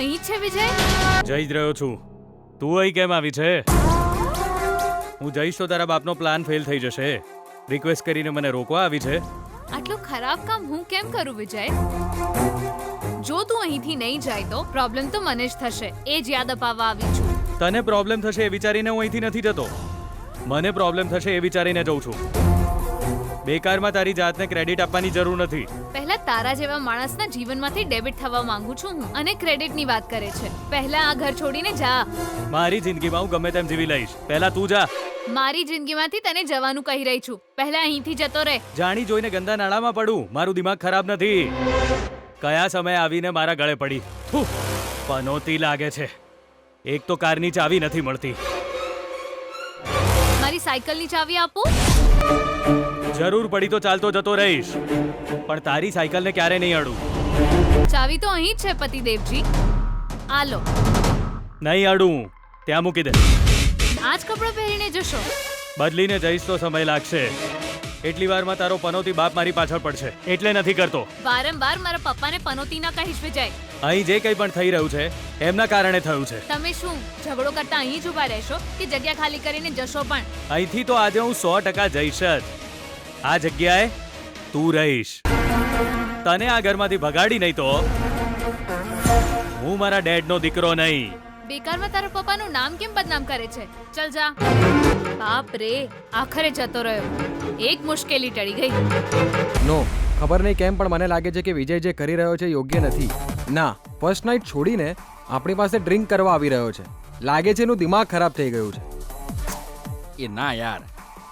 અહીં જ છે વિજય? જઈ જ રહ્યો છું. તું અહીં કેમ આવી છે? હું જઈશ તો તારા બાપનો પ્લાન ફેલ થઈ જશે. રિક્વેસ્ટ કરીને મને રોકવા આવી છે? આટલું ખરાબ કામ હું કેમ કરું વિજય? જો તું અહીંથી નહીં જાય તો પ્રોબ્લેમ તો મને જ થશે. એ જ યાદ અપાવવા આવી છું. તને પ્રોબ્લેમ થશે એ વિચારીને હું અહીંથી નથી જતો. મને પ્રોબ્લેમ થશે એ વિચારીને જઉં છું. બેકારમાં તારી જાતને ક્રેડિટ આપવાની જરૂર નથી. પહેલા તારા જેવા માણસના જીવનમાંથી ડેબિટ થવા માંગુ છું હું, અને ક્રેડિટની વાત કરે છે. પહેલા આ ઘર છોડીને જા. મારી જિંદગીમાં હું ગમે તેમ જીવી લઈશ. પહેલા તું જા. મારી જિંદગીમાંથી તને જવાનું કહી રહી છું. પહેલા અહીંથી જતો રહે. જાણી જોઈને ગંદા નાળામાં પડું. મારું દિમાગ ખરાબ નથી. કયા સમયે આવીને મારા ગળે પડી. થુ, પનોતી લાગે છે. એક તો કારની ચાવી નથી મળતી. મારી સાયકલની ચાવી આપું? જરૂર પડી તો ચાલતો જતો રહીશ, પણ તારી સાયકલને ક્યારે નહીં અડું. ચાવી તો અહીં જ છે પતિદેવજી. આ લો. નહીં અડું. ત્યાં મૂકી દે. આ જ કપડાં પહેરીને જશો? બદલીને જઈશ તો સમય લાગશે. એટલી વારમાં તારો પનોતી બાપ મારી પાછળ પડશે, એટલે નથી કરતો. વારંવાર મારા પપ્પાને પનોતી ના કહીશ વિજય. અહીં જે કંઈ પણ થઈ રહ્યું છે એમના કારણે થયું છે. તમે શું ઝઘડો કરતા અહીં જ ઉભા રહેશો કે જગ્યા ખાલી કરીને જશો પણ? અહીંથી તો આજે હું 100% જઈશ જ. આ જગ્યાએ તું રહીશ. તને આ ઘરમાંથી ભગાડી નહીં તો હું મારા ડેડનો દીકરો નહીં. બેકારમાં તારા પપ્પાનું નામ કેમ બદનામ કરે છે? ચલ જા. બાપ રે, આખરે જતો રહ્યો. એક મુશ્કેલી ટળી ગઈ. નો, ખબર નહીં કેમ પણ મને લાગે છે કે વિજય જે કરી રહ્યો છે યોગ્ય નથી. ના, ફર્સ્ટ નાઇટ છોડીને આપણી પાસે ડ્રિંક કરવા આવી રહ્યો છે. લાગે છે એનું દિમાગ ખરાબ થઈ ગયું છે. એ ના યાર,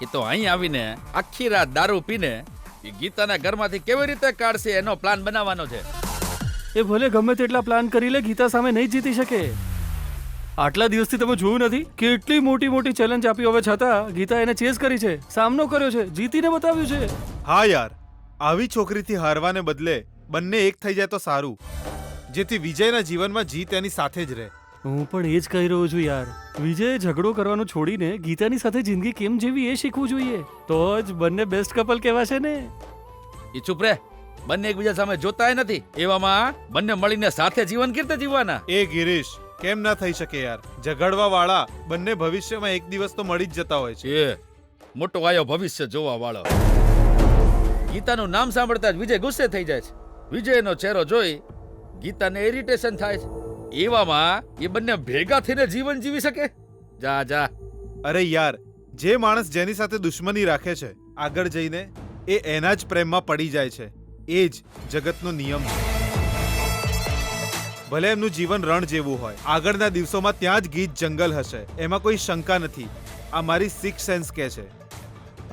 એ તો અહીં આવીને આખી રાત દારૂ પીને એ ગીતાના ઘરમાંથી કેવી રીતે કાઢશે એનો પ્લાન બનાવવાનો છે. એ ભલે ગમે તેટલા પ્લાન કરી લે, ગીતા સામે નહીં જીતી શકે. આટલા દિવસથી તમે જોયું નથી કેટલી મોટી મોટી ચેલેન્જ આપી, હોવા છતાં ગીતા એને ચેસ કરી છે, સામનો કર્યો છે, જીતીને બતાવ્યું છે. હા યાર, આવી છોકરીથી હારવાને બદલે બંને એક થઈ જાય તો સારું, જેથી વિજયના જીવનમાં જીત એની સાથે જ રહે. હું પણ એ જ કહી રહ્યો છું યાર. વિજયે ઝઘડો કરવાનું છોડીને ગીતાની સાથે જિંદગી કેમ જીવી એ શીખવું જોઈએ. તો જ બંને બેસ્ટ કપલ કહેવાશે ને. એ ચૂપ રે. બંને એકબીજા સામે જોતાય નથી, એવામાં બંને મળીને સાથે જીવન કેવી રીતે જીવવાના? એ ગિરીશ, કેમ ના થઈ શકે યાર? ઝઘડવા વાળા બંને ભવિષ્યમાં એક દિવસ તો મળી જ જતા હોય છે. એ મોટો આયો ભવિષ્ય જોવા વાળો. ગીતાનું નામ સાંભળતા જ વિજય ગુસ્સે થઈ જાય છે. વિજયનો ચહેરો જોઈ ગીતાને ઇરિટેશન થાય છે. એવામાં એ બંને ભેગા થઈને જીવન જીવી શકે? જા જા. અરે યાર, જે માણસ જેની સાથે દુશ્મની રાખે છે આગળ જઈને એ એના જ પ્રેમમાં પડી જાય છે. એ જ જગતનો નિયમ છે. ભલે એમનું જીવન રણ જેવું હોય, આગળના દિવસોમાં ત્યાં જ ગીચ જંગલ હશે, એમાં કોઈ શંકા નથી. આ મારી સિક્સ સેન્સ કહે છે.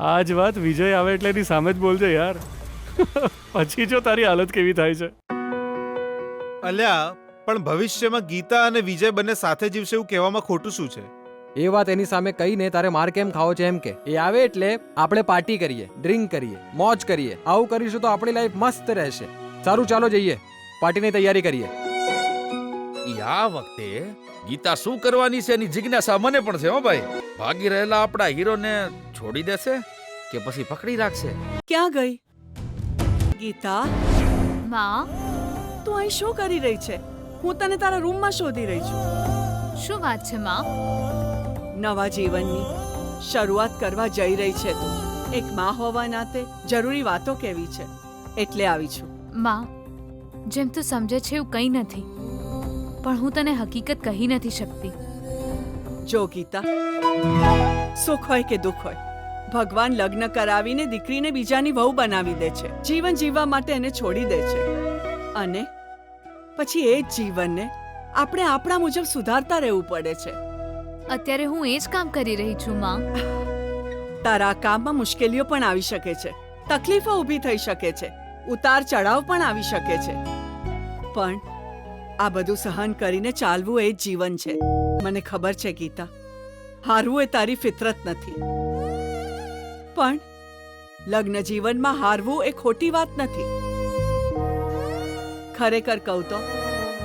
આ જ વાત વિજય આવે એટલે એની સામે જ બોલજે યાર. પછી જો તારી હાલત કેવી થાય છે. અલ્યા, પણ ભવિષ્યમાં ગીતા અને વિજય બંને સાથે જીવશે એવું કહેવામાં ખોટું શું છે? એ વાત એની સામે કહીને તારે માર કેમ ખાવો છે એમ કે. એ આવે એટલે આપણે પાર્ટી કરીએ, ડ્રિંક કરીએ, મોજ કરીએ. આવું કરીશું તો આપણી લાઈફ મસ્ત રહેશે. સારું, ચાલો જઈએ, પાર્ટીની તૈયારી કરીએ. આ વખતે ગીતા શું કરવાની છે એની જિજ્ઞાસા મને પણ છે. હો ભાઈ, ભાગી રહેલા આપણા હીરોને છોડી દેશે કે પછી પકડી રાખશે? ક્યાં ગઈ ગીતા? માં, તું અહીં શું કરી રહી છે? હું તને તારા રૂમમાં શોધી રહી છું. શું વાત છે માં? નવા જીવનની શરૂઆત કરવા જઈ રહી છે તું. એક માં હોવા નાતે જરૂરી વાતો કહેવી છે, એટલે આવી છું. માં, જેમ તું સમજે છે એવું કંઈ નથી, પણ હું તને હકીકત કહી નથી શકતી. જો ગીતા, સુખ હોય કે દુઃખ હોય, ભગવાન લગ્ન કરાવીને દીકરીને બીજાની વહુ બનાવી દે છે. જીવન જીવવા માટે એને છોડી દે છે, અને પછી એ જ જીવનને આપણે આપણા મુજબ સુધારતા રહેવું પડે છે. અત્યારે હું એ જ કામ કરી રહી છું માં. તારા કામમાં મુશ્કેલીઓ પણ આવી શકે છે, તકલીફો ઊભી થઈ શકે છે, ઉતાર ચઢાવ પણ આવી શકે છે, પણ આ બધું સહન કરીને ચાલવું એ જ જીવન છે. મને ખબર છે ગીતા, હારવું એ તારી ફિતરત નથી, પણ લગ્ન જીવનમાં હારવું એ ખોટી વાત નથી. ખરેખર કહું તો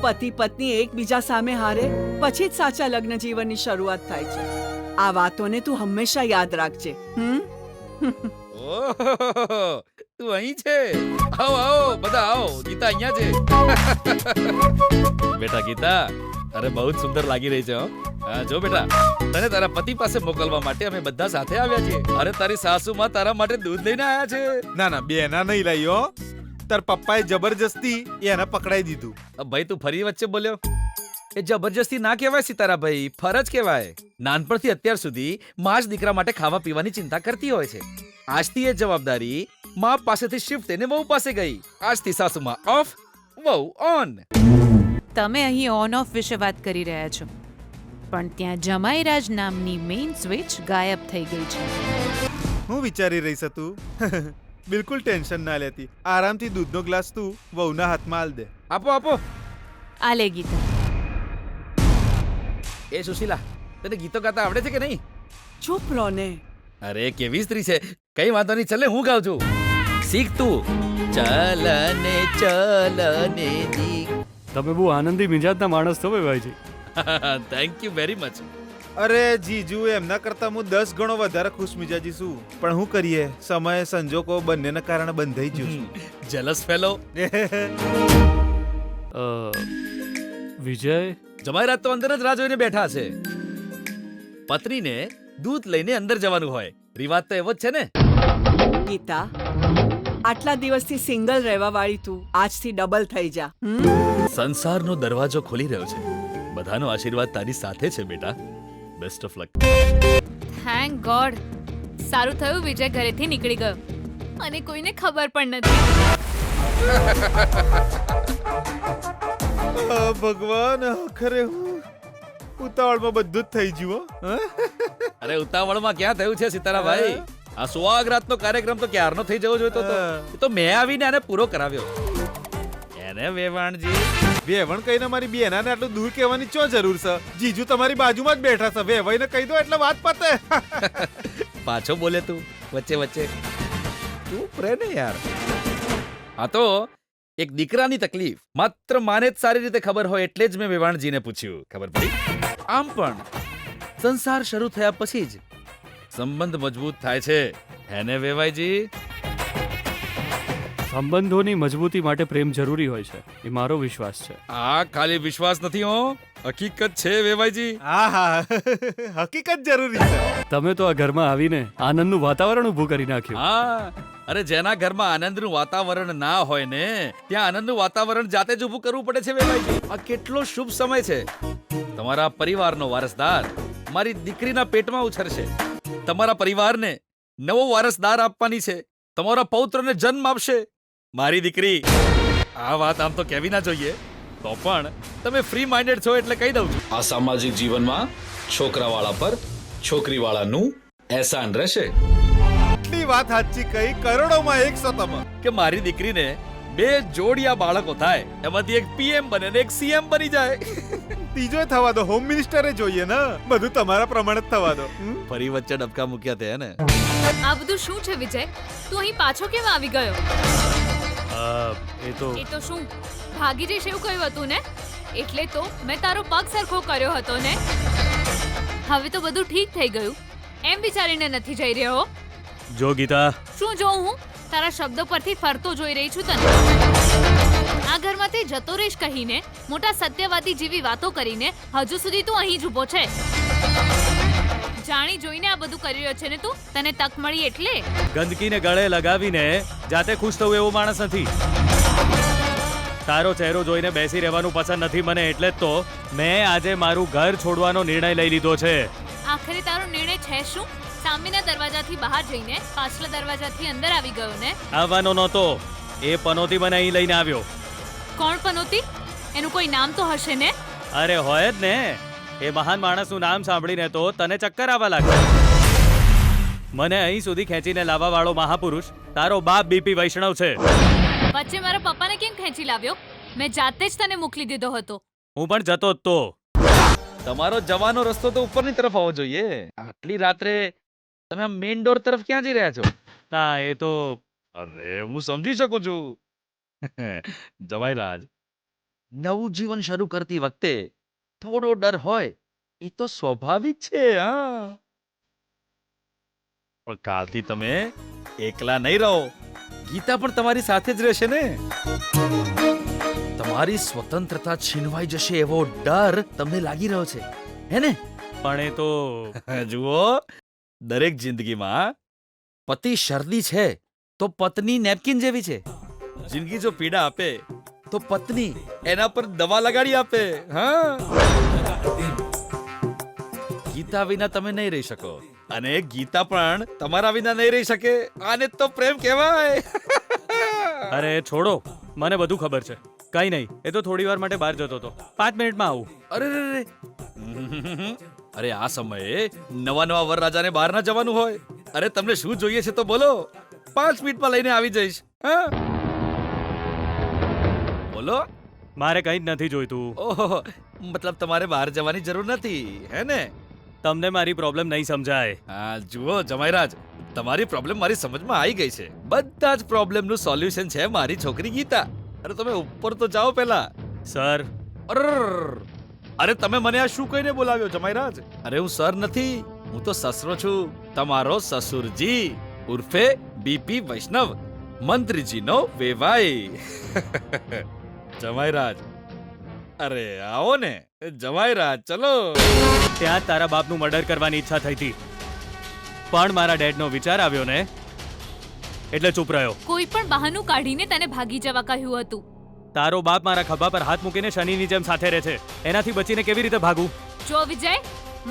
પતિ પત્ની એકબીજા સામે હારે પછી જ સાચા લગ્ન જીવનની શરૂઆત થાય છે. આ વાતોને તું હંમેશા યાદ રાખજે. ઓહો, તું અહીં છે? આવો આવો બધા આવો, ગીતા અહીંયા છે. બેટા ગીતા અરે બહુ જ સુંદર લાગી રહી છે હો. હા, જો બેટા તને તારા પતિ પાસે મોકલવા માટે અમે બધા સાથે આવ્યા છીએ. અરે તારી સાસુમાં તારા માટે દૂધ લઈને આવ્યા છે. ના ના બેના નહીં લઈ હો. તાર પપ્પાએ જબરજસ્તી એને પકડાઈ દીધું. ભાઈ તું ફરી વચ્ચે બોલ્યો. એ જબરજસ્તી ના કહેવાય સિતારા ભાઈ, ફરજ કહેવાય. નાનપણથી અત્યાર સુધી માં જ દીકરા માટે ખાવા પીવાની ચિંતા કરતી હોય છે. આજથી એ જવાબદારી માં પાસેથી શિફ્ટ થઈને વહુ પાસે ગઈ. આજથી સાસુમાં ઓફ, વહુ ઓન. તમે અહીં ઓન ઓફ વિશે વાત કરી રહ્યા છો, પણ ત્યાં જમાઈરાજ નામની મેઇન સ્વિચ ગાયબ થઈ ગઈ છે. હું વિચારી રહી છું તું બિલકુલ ટેન્શન ના લેતી. આરામથી દૂધનો ગ્લાસ તું વહુના હાથમાં આલ દે. આપો આપો. આ લે ગીતા. એ સુશીલા તને ગીતો ગાતા આવડે છે કે નહીં? ચૂપ રહો ને. અરે કેવી સ્ત્રી છે. કઈ વાંધો નહીં, ચલે હું ગાઉં છું. શીખ તું. ચલને ચલને દી. તમે બહુ આનંદી મિજાજના માણસ છો ભાઈજી. Thank you very much. અરે જીજુ એમના કરતા હું 10 ગણો વધારે ખુશ મિજાજી છું. પણ હું કરીએ, સમય સંજોગો બંનેના કારણે બંધાઈ ગયું છું. Jealous fellow. વિજય, જમાઈરાજ તો અંદર જ રાહ જોઈને બેઠા છે. પત્નીને દૂધ લઈને અંદર જવાનું હોય. રિવાજ તો એવો જ છે ને. ગીતા, આટલા દિવસથી સિંગલ રહેવા વાળી તું આજથી ડબલ થઈ જા. સંસારનો દરવાજો ખોલી રહ્યો છે. બધાનો આશીર્વાદ તારી સાથે છે બેટા. Best of luck. Thank God. સારું થયું વિજય ઘરેથી નીકળી ગયો અને કોઈને ખબર પણ નથી. ભગવાન ખરે હું ઉતાવળમાં બધું જ થઈ ગયું હો. અરે ઉતાવળમાં ક્યાં થયું છે સિતારાભાઈ? આ સુહાગરાતનો કાર્યક્રમ તો ક્યારનો થઈ જવો જોઈતો હતો. એ તો મેં આવીને આને પૂરો કરાવ્યો. એને વેવાણજી વેવણ કહીને મારી બેનાને આટલું દૂર કહેવાની ચો જરૂર છે? જીજુ તમારી બાજુમાં જ બેઠા છે. વેવાઈને કહી દો એટલે વાત પતે. પાછો બોલે તું વચ્ચે વચ્ચે. ચૂપ રહે ને યાર. આ તો એક દીકરાની તકલીફ માત્ર માને જ સારી રીતે ખબર હોય એટલે જ મેં વેવાણજીને પૂછ્યું. ખબર પડી? આમ પણ સંસાર શરૂ થયા પછી જ સંબંધ મજબૂત થાય છે. એને વેવાઈજી? સંબંધોની મજબૂતી માટે પ્રેમ જરૂરી હોય છે, એ મારો વિશ્વાસ છે. આ ખાલી વિશ્વાસ નથી હો, હકીકત છે વેવાઈજી. હા હા હકીકત જરૂરી છે. તમે તો આ ઘરમાં આવીને આનંદનું વાતાવરણ ઊભું કરી નાખ્યું. હા, અરે જેના ઘરમાં આનંદનું વાતાવરણ ના હોય ને ત્યાં આનંદનું વાતાવરણ જાતે જ ઊભું કરવું પડે છે વેવાઈજી. આ કેટલો શુભ સમય છે. તમારા પરિવારનો વારસદાર મારી દીકરીના પેટમાં ઉછરશે. તમારા પરિવારને નવો વારસદાર આપવાની છે. તમારા પૌત્રને જન્મ આપશે મારી દીકરી. આ વાત આમ તો કહેવી ના જોઈએ, તો પણ તમે ફ્રી માઇન્ડેડ છો એટલે કહી દઉં છું. આ સામાજિક જીવનમાં છોકરાવાળા પર છોકરીવાળાનું એહસાન રહેશે. આટલી વાત સાચી કહી. કરોડોમાં 1 છો તમે. કે મારી દીકરીને 2 જોડિયા બાળકો થાય, એમાંથી એક પીએમ બને ને એક સીએમ બની જાય. ત્રીજો થવા દો, હોમ મિનિસ્ટરે જોઈએ ને. બધું તમારા પ્રમાણે જ થવા દો. ફરી વચ્ચે ડબકા મૂક્યા તે ને. આ બધું શું છે વિજય? તું અહીં પાછો કેમ આવી ગયો? એ તો એ તો શું ભાગી જઈશ એવું કહ્યું હતું ને? એટલે તો મેં તારો પગ સરખો કર્યો હતો ને. હવે તો બધું ઠીક થઈ ગયું એમ વિચારીને નથી જઈ રહ્યો? જો ગીતા, શું જોઉં હું? તારા શબ્દો પરથી ફરતો જોઈ રહી છું તને. આ ઘરમાંથી જતો રહીશ કહીને, મોટા સત્યવાદી જેવી વાતો કરીને હજુ સુધી તું અહીં જ ઊભો છે. જાણી જોઈને આ બધું કરી રહ્યો છે ને તું? તને તક મળી એટલે? ગંદકીને ગળે લગાવીને જાતે ખુશ થવું એવો માણસ નથી. તારો ચહેરો જોઈને બેસી રહેવાનું પસંદ નથી મને, એટલે જ તો મેં આજે મારું ઘર છોડવાનો નિર્ણય લઈ લીધો છે. આખરે તારો નિર્ણય છે શું? સામેના દરવાજાથી બહાર જઈને પાછલા દરવાજાથી અંદર આવી ગયો ને? આવવાનો નહોતો, એ પનોતી મને અહીં લઈને આવ્યો. કોણ પનોતી? એનું કોઈ નામ તો હશે ને? અરે હોય જ ને. એ મહાન માણસનું નામ સાંભળીને તો તને ચક્કર આવવા લાગે. મને અહીં સુધી ખેંચીને લાવવા વાળો મહાપુરુષ તારો બાપ બીપી વૈષ્ણવ છે. વચ્ચે મારા પપ્પાને કેમ ખેંચી લાવ્યો? મેં જાતે જ તને મોકલી દીધો હતો. હું પણ જતો જ તો. તમારો જવાનો રસ્તો તો ઉપરની તરફ આવવો જોઈએ. આટલી રાત્રે તમે આ મેઇન ડોર તરફ ક્યાં જઈ રહ્યા છો? ના એ તો અરે હું સમજી શકું છું. જમાઈરાજ, નવું જીવન શરૂ કરતી વખતે થોડો ડર હોય એ તો સ્વાભાવિક છે. હા, પણ કાલથી તમે એકલા નહીં રહો. ગીતા પણ તમારી સાથે જ રહેશે ને. તમારી સ્વતંત્રતા છીનવાઈ જશે એવો ડર તમને લાગી રહ્યો છે હે ને? પણ એ તો જુઓ, દરેક જિંદગીમાં પતિ શરદી છે તો પત્ની નેપકિન જેવી છે. જિંદગી જો પીડા આપે તો પત્ની એના પર દવા લગાડી આપે. હા, ગીતા વિના તમે નહીં રહી શકો અને ગીતા પણ તમારા વિના નહીં રહી શકે. આને તો પ્રેમ કહેવાય. અરે છોડો, મને બધું ખબર છે. કઈ નહીં, એ તો થોડી વાર માટે બહાર જતો હતો. 5 મિનિટમાં આવું. અરે રે રે. અરે આ સમયે નવા વરરાજાને બહાર ના જવાનું હોય. અરે તમને શું જોઈએ છે તો બોલો, 5 મિનિટમાં લઈને આવી જઈશ. હા, બોલો. મારે કંઈ જ નથી જોઈતું. ઓહો, મતલબ તમારે બહાર જવાની જરૂર નથી હે ને? તમને મારી પ્રોબ્લેમ નહીં સમજાય. હા જુઓ જમાઈરાજ, તમારી પ્રોબ્લેમ મારી સમજમાં આવી ગઈ છે. બધા જ પ્રોબ્લેમનું સોલ્યુશન છે મારી છોકરી ગીતા. અરે તમે ઉપર તો જાઓ પહેલા. સર, અરે તમે મને આ શું કહીને બોલાવ્યો જમાઈરાજ? અરે હું સર નથી, હું તો સસરો છું. તમારો સસુરજી ઉર્ફે બીપી વૈષ્ણવ, મંત્રીજીનો વેવાઈ. જમાઈરાજ, અરે આવો ને જમાઈરાજ, ચલો. ત્યાં તારા બાપનું મર્ડર કરવાની ઈચ્છા થઈ હતી, પણ મારા ડેડનો વિચાર આવ્યો ને એટલે ચૂપ રહ્યો. કોઈ પણ બહાનું કાઢીને તને ભાગી જવા કહ્યું હતું. તારો બાપ મારા ખભા પર હાથ મૂકીને શનિની જેમ સાથે રહે છે. એનાથી બચીને કેવી રીતે ભાગું? જો વિજય,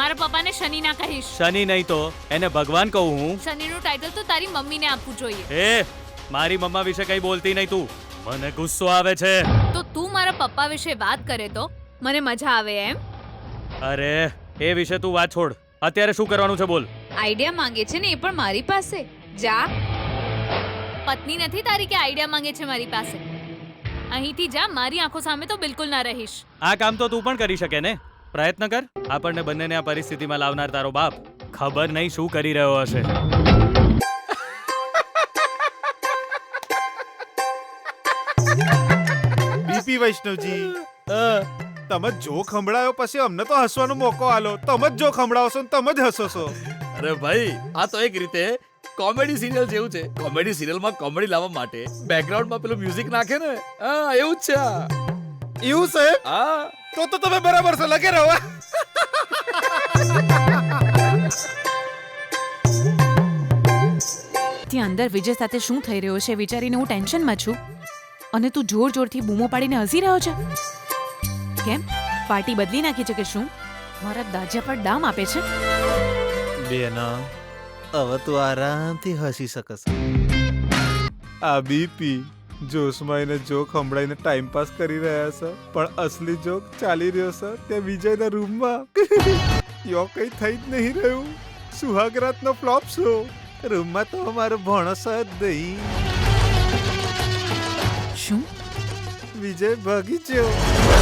મારા પપ્પાને શનિ ના કહીશ. શનિ નહીં તો એને ભગવાન કહું હું. શનિનું ટાઇટલ તો તારી મમ્મીને આપવું જોઈએ. એ મારી મમ્મા વિશે કઈ બોલતી નહીં તું. મને ગુસ્સો આવે છે. તો તું મારા પપ્પા વિશે વાત કરે તો મને મજા આવે એમ? અરે એ વિશે તું વાત છોડ. અત્યારે શું કરવાનું છે બોલ. આઈડિયા માંગે છે ને, એ પણ મારી પાસે. જા. પત્ની નથી તારી કે આઈડિયા માંગે છે મારી પાસે? અહીંથી જા, મારી આંખો સામે તો બિલકુલ ના રહીશ. આ કામ તો તું પણ કરી શકે ને. પ્રયત્ન કર. આપણને બંનેને આ પરિસ્થિતિમાં લાવનાર તારો બાપ ખબર નહીં શું કરી રહ્યો હશે. બીપી વૈષ્ણવજી, તમે જોક સંભળાયો પછી અમને તો હસવાનો મોકો આલો. તમે જ જોક સંભળાવશો ને તમે જ હસો છો. અરે ભાઈ, આ તો એક રીતે કોમેડી સિરિયલ જેવું છે. કોમેડી સિરિયલમાં કોમેડી લાવવા માટે બેકગ્રાઉન્ડમાં પેલું મ્યુઝિક નાખે ને, હા એવું જ છે આ. એવું સાહેબ? હા, તો તમે બરાબર છો, લગે રહો. ત્યાં અંદર વિજય સાથે શું થઈ રહ્યો છે વિચારીને હું ટેન્શનમાં છું, અને તું જોર જોરથી બૂમો પાડીને હસી રહ્યો છે. કેમ, પાર્ટી બદલી નાખી છે કે શું? મારા દાજા પર ડામ આપે છે. બેના, હવે તું આરામથી હસી શકસ. આ બીપી જોશમાં એને જોક સંભળાઈને ટાઈમ પાસ કરી રહ્યા છે, પણ અસલી જોક ચાલી રહ્યો છે તે વિજયના રૂમમાં. યો કઈ થઈ જ નહીં રહ્યું. સુહાગરાતનો ફ્લોપ શો. રૂમમાં તો અમારો ભણો જ નહીં. શું? વિજય ભાગી ગયો.